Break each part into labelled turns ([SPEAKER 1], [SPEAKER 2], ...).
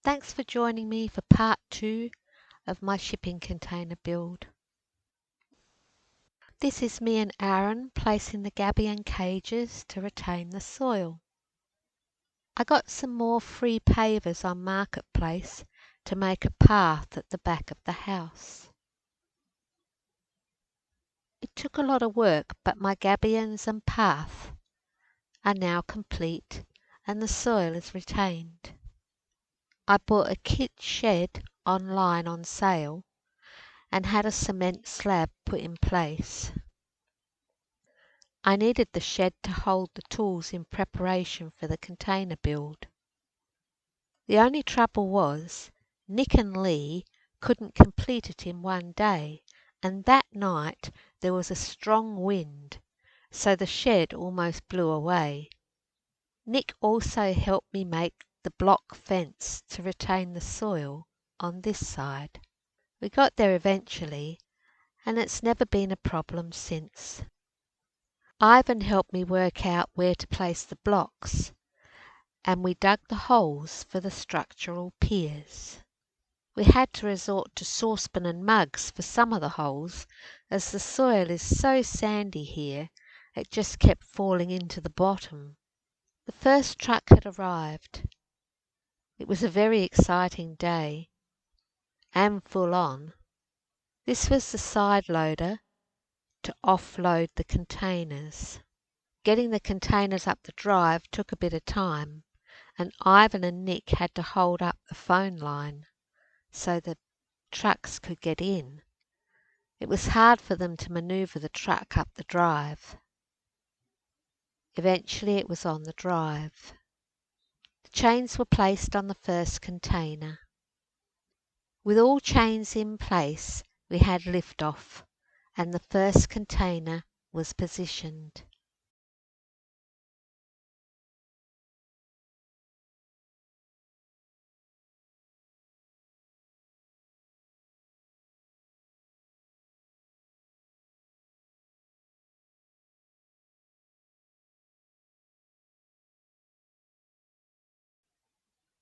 [SPEAKER 1] Thanks for joining me for part 2 of my shipping container build. This is me and Aaron placing the gabion cages to retain the soil. I got some more free pavers on Marketplace to make a path at the back of the house. It took a lot of work, but my gabions and path are now complete and the soil is retained. I bought a kit shed online on sale and had a cement slab put in place. I needed the shed to hold the tools in preparation for the container build. The only trouble was Nick and Lee couldn't complete it in one day, and that night there was a strong wind, so the shed almost blew away. Nick also helped me make the block fence to retain the soil on this side. We got there eventually, and it's never been a problem since. Ivan helped me work out where to place the blocks, and we dug the holes for the structural piers. We had to resort to saucepan and mugs for some of the holes, as the soil is so sandy here it just kept falling into the bottom. The first truck had arrived. It was a very exciting day, and full on. This was the side loader to offload the containers. Getting the containers up the drive took a bit of time, and Ivan and Nick had to hold up the phone line so the trucks could get in. It was hard for them to manoeuvre the truck up the drive. Eventually it was on the drive. The chains were placed on the first container. With all chains in place, we had lift-off, and the first container was positioned.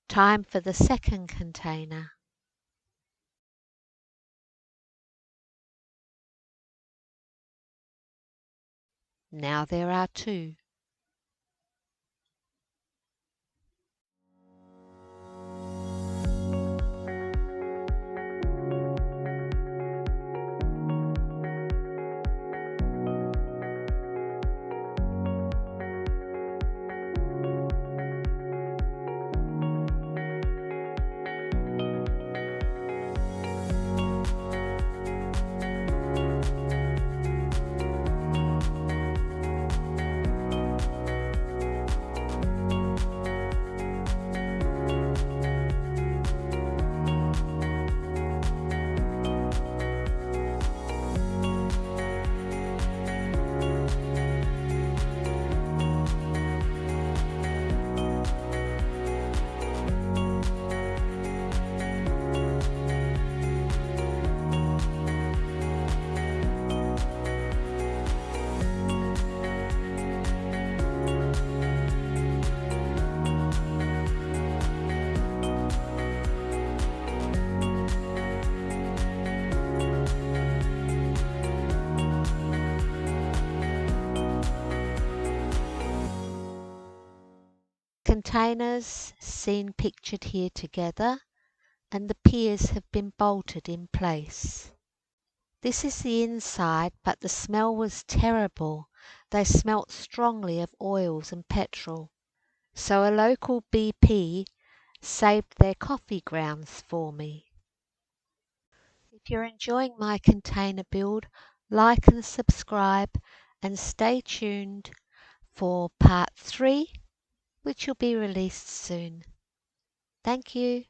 [SPEAKER 1] Time for the second container. Now there are 2. Containers seen pictured here together, and the piers have been bolted in place. This is the inside, but the smell was terrible. They smelt strongly of oils and petrol, so a local BP saved their coffee grounds for me. If you're enjoying my container build, like and subscribe, and stay tuned for part 3, which will be released soon. Thank you.